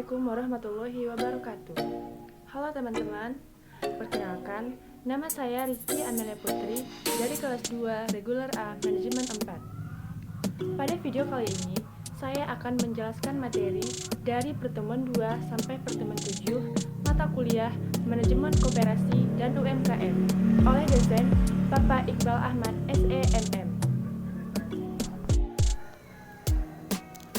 Assalamualaikum warahmatullahi wabarakatuh. Halo teman-teman, perkenalkan, nama saya Rizky Amelia Putri dari kelas 2 Reguler A Manajemen 4. Pada video kali ini, saya akan menjelaskan materi dari pertemuan 2 sampai pertemuan 7 mata kuliah Manajemen Koperasi dan UMKM oleh dosen Bapak Iqbal Ahmad SEMM.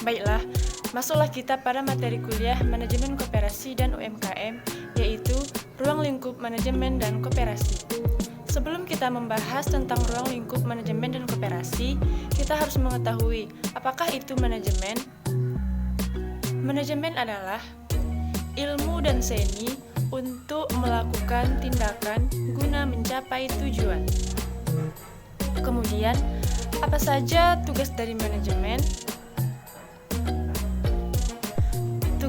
Baiklah, masuklah kita pada materi kuliah Manajemen Koperasi dan UMKM, yaitu Ruang Lingkup Manajemen dan Koperasi. Sebelum kita membahas tentang ruang lingkup manajemen dan koperasi, kita harus mengetahui apakah itu manajemen. Manajemen adalah ilmu dan seni untuk melakukan tindakan guna mencapai tujuan. Kemudian, apa saja tugas dari manajemen?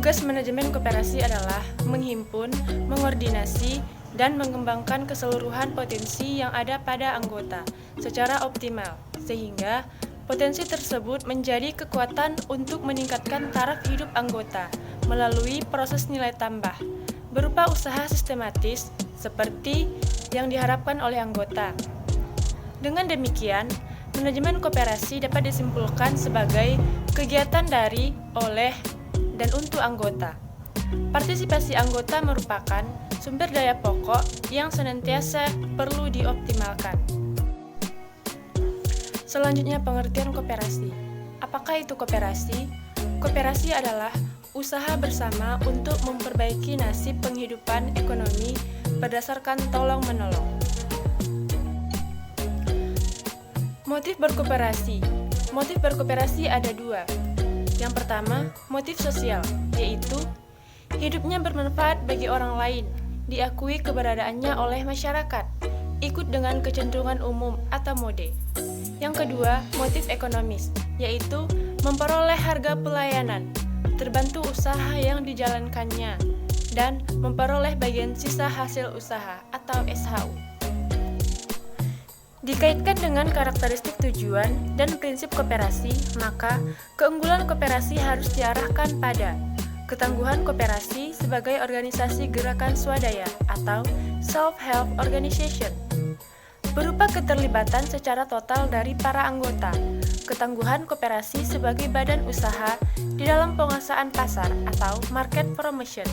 Tugas manajemen koperasi adalah menghimpun, mengordinasi, dan mengembangkan keseluruhan potensi yang ada pada anggota secara optimal, sehingga potensi tersebut menjadi kekuatan untuk meningkatkan taraf hidup anggota melalui proses nilai tambah, berupa usaha sistematis seperti yang diharapkan oleh anggota. Dengan demikian, manajemen koperasi dapat disimpulkan sebagai kegiatan dari, oleh, dan untuk anggota. Partisipasi anggota merupakan sumber daya pokok yang senantiasa perlu dioptimalkan. Selanjutnya, pengertian koperasi. Apakah itu koperasi? Koperasi adalah usaha bersama untuk memperbaiki nasib penghidupan ekonomi berdasarkan tolong-menolong. Motif berkoperasi. Motif berkoperasi ada dua. Yang pertama, motif sosial, yaitu hidupnya bermanfaat bagi orang lain, diakui keberadaannya oleh masyarakat, ikut dengan kecenderungan umum atau mode. Yang kedua, motif ekonomis, yaitu memperoleh harga pelayanan, terbantu usaha yang dijalankannya, dan memperoleh bagian sisa hasil usaha atau SHU. Dikaitkan dengan karakteristik tujuan dan prinsip koperasi, maka keunggulan koperasi harus diarahkan pada ketangguhan koperasi sebagai organisasi gerakan swadaya atau self-help organization, berupa keterlibatan secara total dari para anggota, ketangguhan koperasi sebagai badan usaha di dalam penguasaan pasar atau market promotion,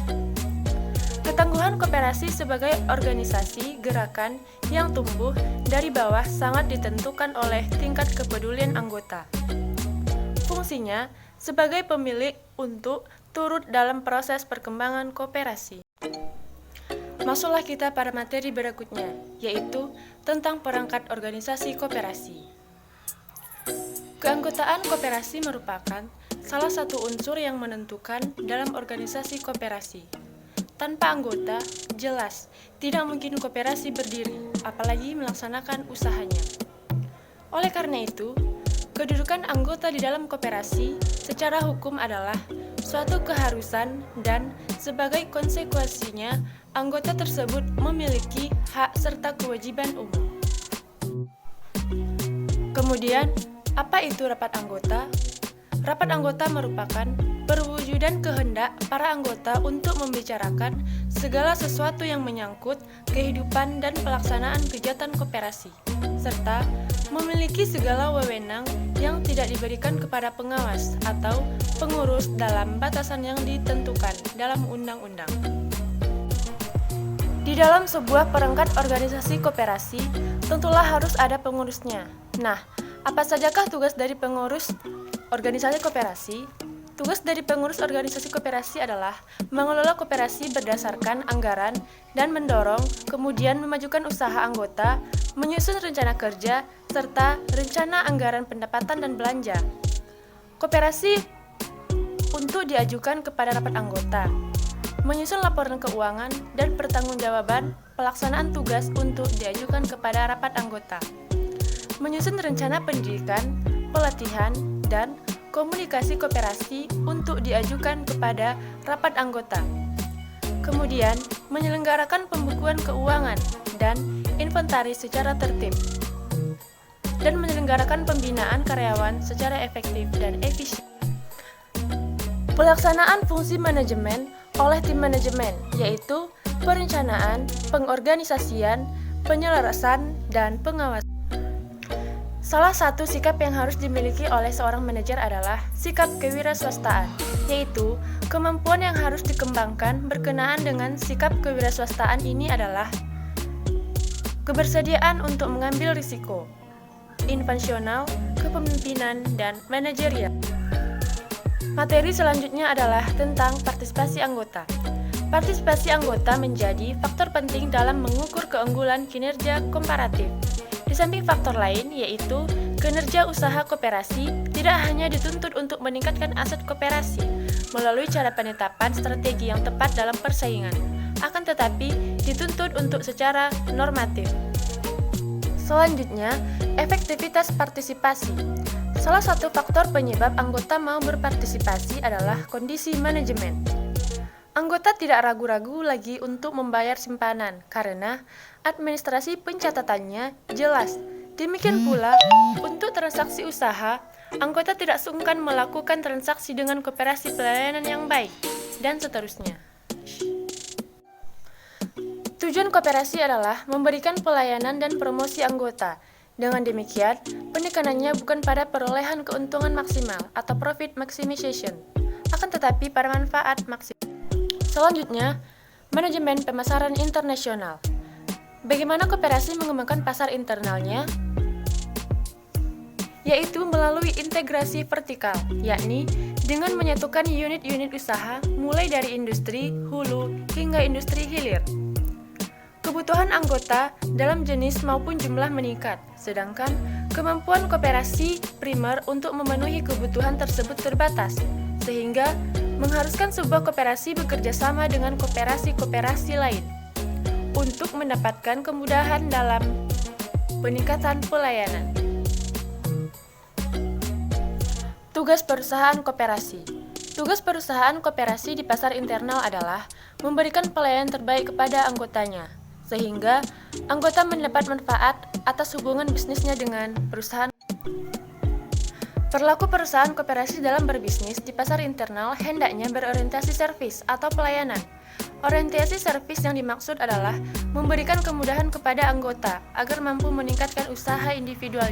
ketangguhan koperasi sebagai organisasi gerakan yang tumbuh dari bawah sangat ditentukan oleh tingkat kepedulian anggota. Fungsinya sebagai pemilik untuk turut dalam proses perkembangan koperasi. Masuklah kita pada materi berikutnya, yaitu tentang perangkat organisasi koperasi. Keanggotaan koperasi merupakan salah satu unsur yang menentukan dalam organisasi koperasi. Tanpa anggota, jelas tidak mungkin koperasi berdiri, apalagi melaksanakan usahanya. Oleh karena itu, kedudukan anggota di dalam koperasi secara hukum adalah suatu keharusan dan sebagai konsekuensinya, anggota tersebut memiliki hak serta kewajiban umum. Kemudian, apa itu rapat anggota? Rapat anggota merupakan perwujudan kehendak para anggota untuk membicarakan segala sesuatu yang menyangkut kehidupan dan pelaksanaan kegiatan koperasi, serta memiliki segala wewenang yang tidak diberikan kepada pengawas atau pengurus dalam batasan yang ditentukan dalam undang-undang. Di dalam sebuah perangkat organisasi koperasi, tentulah harus ada pengurusnya. Nah, apa sajakah tugas dari pengurus organisasi koperasi? Tugas dari pengurus organisasi koperasi adalah mengelola koperasi berdasarkan anggaran dan mendorong, kemudian memajukan usaha anggota, menyusun rencana kerja, serta rencana anggaran pendapatan dan belanja. Koperasi untuk diajukan kepada rapat anggota, menyusun laporan keuangan dan pertanggungjawaban pelaksanaan tugas untuk diajukan kepada rapat anggota, menyusun rencana pendidikan, pelatihan, dan komunikasi koperasi untuk diajukan kepada rapat anggota. Kemudian, menyelenggarakan pembukuan keuangan dan inventaris secara tertib, dan menyelenggarakan pembinaan karyawan secara efektif dan efisien. Pelaksanaan fungsi manajemen oleh tim manajemen, yaitu perencanaan, pengorganisasian, penyelarasan, dan pengawasan. Salah satu sikap yang harus dimiliki oleh seorang manajer adalah sikap kewirausahaan, yaitu kemampuan yang harus dikembangkan berkenaan dengan sikap kewirausahaan ini adalah kebersediaan untuk mengambil risiko, invensional, kepemimpinan, dan manajerial. Materi selanjutnya adalah tentang partisipasi anggota. Partisipasi anggota menjadi faktor penting dalam mengukur keunggulan kinerja komparatif. Di samping faktor lain, yaitu kinerja usaha koperasi tidak hanya dituntut untuk meningkatkan aset koperasi melalui cara penetapan strategi yang tepat dalam persaingan, akan tetapi dituntut untuk secara normatif. Selanjutnya, efektivitas partisipasi. Salah satu faktor penyebab anggota mau berpartisipasi adalah kondisi manajemen. Anggota tidak ragu-ragu lagi untuk membayar simpanan karena administrasi pencatatannya jelas. Demikian pula, untuk transaksi usaha, anggota tidak sungkan melakukan transaksi dengan koperasi pelayanan yang baik, dan seterusnya. Tujuan koperasi adalah memberikan pelayanan dan promosi anggota. Dengan demikian, penekanannya bukan pada perolehan keuntungan maksimal atau profit maximization, akan tetapi pada manfaat maksimal. Selanjutnya, manajemen pemasaran internasional. Bagaimana koperasi mengembangkan pasar internalnya? Yaitu melalui integrasi vertikal, yakni dengan menyatukan unit-unit usaha mulai dari industri hulu hingga industri hilir. Kebutuhan anggota dalam jenis maupun jumlah meningkat, sedangkan kemampuan koperasi primer untuk memenuhi kebutuhan tersebut terbatas, sehingga mengharuskan sebuah koperasi bekerja sama dengan koperasi-koperasi lain untuk mendapatkan kemudahan dalam peningkatan pelayanan. Tugas perusahaan koperasi. Tugas perusahaan koperasi di pasar internal adalah memberikan pelayanan terbaik kepada anggotanya, sehingga anggota mendapat manfaat atas hubungan bisnisnya dengan perusahaan. Perilaku perusahaan koperasi dalam berbisnis di pasar internal hendaknya berorientasi servis atau pelayanan. Orientasi servis yang dimaksud adalah memberikan kemudahan kepada anggota agar mampu meningkatkan usaha individual.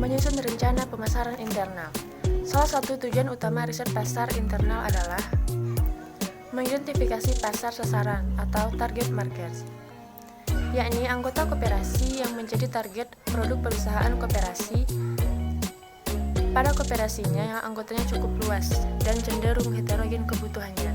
Menyusun rencana pemasaran internal. Salah satu tujuan utama riset pasar internal adalah mengidentifikasi pasar sasaran atau target market, yakni anggota koperasi yang menjadi target produk perusahaan koperasi pada koperasinya yang anggotanya cukup luas dan cenderung heterogen kebutuhannya.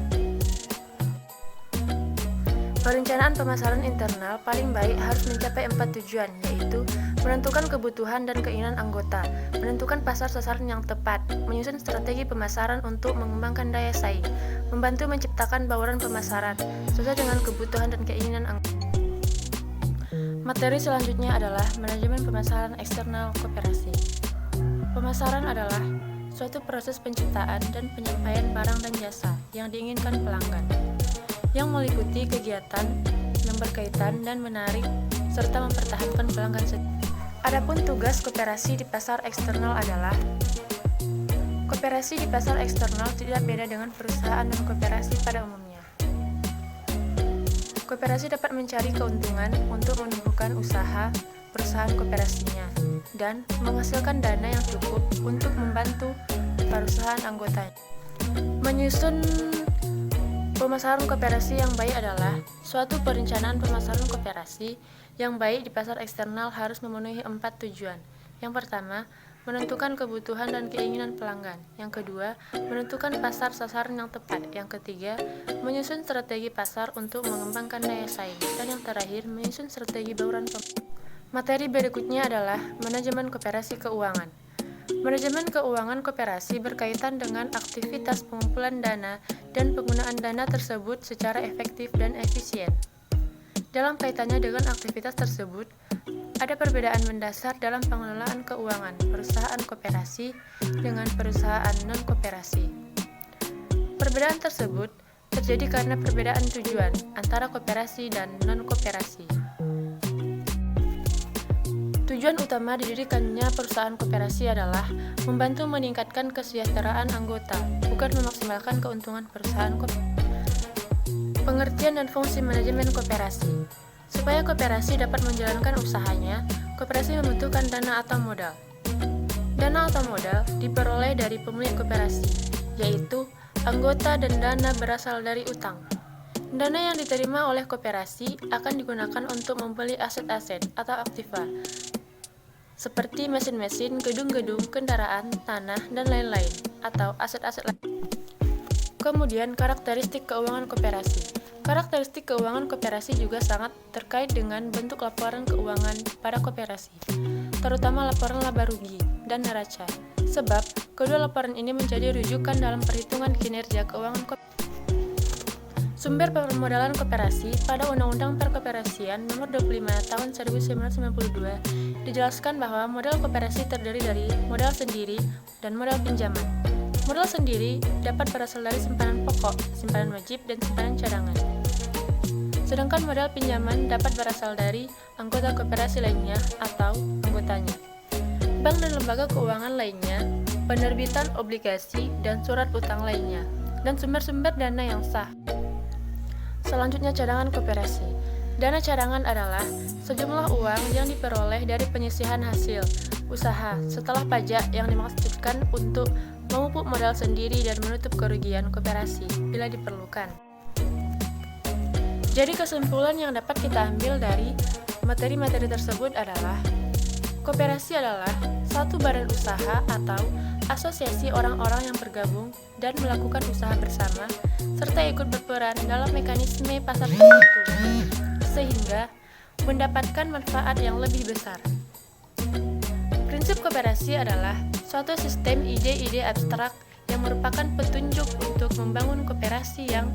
Perencanaan pemasaran internal paling baik harus mencapai 4 tujuan, yaitu menentukan kebutuhan dan keinginan anggota, menentukan pasar sasaran yang tepat, menyusun strategi pemasaran untuk mengembangkan daya saing, membantu menciptakan bauran pemasaran sesuai dengan kebutuhan dan keinginan anggota. Materi selanjutnya adalah manajemen pemasaran eksternal koperasi. Pemasaran adalah suatu proses penciptaan dan penyampaian barang dan jasa yang diinginkan pelanggan, yang meliputi kegiatan yang berkaitan dan menarik serta mempertahankan pelanggan. Adapun tugas koperasi di pasar eksternal adalah koperasi di pasar eksternal tidak beda dengan perusahaan dan koperasi pada umumnya. Koperasi dapat mencari keuntungan untuk menumbuhkan usaha perusahaan koperasinya dan menghasilkan dana yang cukup untuk membantu perusahaan anggotanya. Menyusun pemasaran koperasi yang baik adalah suatu perencanaan pemasaran koperasi yang baik di pasar eksternal harus memenuhi 4 tujuan. Yang pertama, menentukan kebutuhan dan keinginan pelanggan. Yang kedua, menentukan pasar sasaran yang tepat. Yang ketiga, menyusun strategi pasar untuk mengembangkan daya saing. Dan yang terakhir, menyusun strategi bauran pemasaran. Materi berikutnya adalah manajemen koperasi keuangan. Manajemen keuangan koperasi berkaitan dengan aktivitas pengumpulan dana dan penggunaan dana tersebut secara efektif dan efisien. Dalam kaitannya dengan aktivitas tersebut, ada perbedaan mendasar dalam pengelolaan keuangan perusahaan koperasi dengan perusahaan non-koperasi. Perbedaan tersebut terjadi karena perbedaan tujuan antara koperasi dan non-koperasi. Tujuan utama didirikannya perusahaan koperasi adalah membantu meningkatkan kesejahteraan anggota, bukan memaksimalkan keuntungan perusahaan Pengertian dan fungsi manajemen koperasi. Supaya koperasi dapat menjalankan usahanya, koperasi membutuhkan dana atau modal. Dana atau modal diperoleh dari pemilik koperasi, yaitu anggota, dan dana berasal dari utang. Dana yang diterima oleh koperasi akan digunakan untuk membeli aset-aset atau aktiva, seperti mesin-mesin, gedung-gedung, kendaraan, tanah, dan lain-lain, atau aset-aset lain. Kemudian, karakteristik keuangan koperasi. Karakteristik keuangan koperasi juga sangat terkait dengan bentuk laporan keuangan pada koperasi, terutama laporan laba rugi dan neraca, sebab kedua laporan ini menjadi rujukan dalam perhitungan kinerja keuangan koperasi. Sumber permodalan koperasi pada Undang-Undang Perkoperasian Nomor 25 Tahun 1992 dijelaskan bahwa modal koperasi terdiri dari modal sendiri dan modal pinjaman. Modal sendiri dapat berasal dari simpanan pokok, simpanan wajib, dan simpanan cadangan. Sedangkan modal pinjaman dapat berasal dari anggota koperasi lainnya atau anggotanya, bank dan lembaga keuangan lainnya, penerbitan obligasi dan surat utang lainnya, dan sumber-sumber dana yang sah. Selanjutnya, cadangan koperasi. Dana cadangan adalah sejumlah uang yang diperoleh dari penyisihan hasil usaha setelah pajak yang dimaksudkan untuk memupuk modal sendiri dan menutup kerugian koperasi bila diperlukan. Jadi kesimpulan yang dapat kita ambil dari materi-materi tersebut adalah koperasi adalah satu badan usaha atau asosiasi orang-orang yang bergabung dan melakukan usaha bersama serta ikut berperan dalam mekanisme pasar tertentu sehingga mendapatkan manfaat yang lebih besar. Prinsip koperasi adalah suatu sistem ide-ide abstrak yang merupakan petunjuk untuk membangun koperasi yang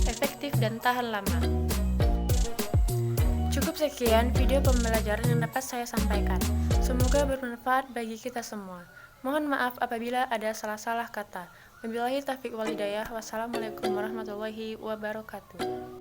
efektif dan tahan lama. Cukup sekian video pembelajaran yang dapat saya sampaikan. Semoga bermanfaat bagi kita semua. Mohon maaf apabila ada salah-salah kata. Wabillahi taufiq wal hidayah. Wassalamualaikum warahmatullahi wabarakatuh.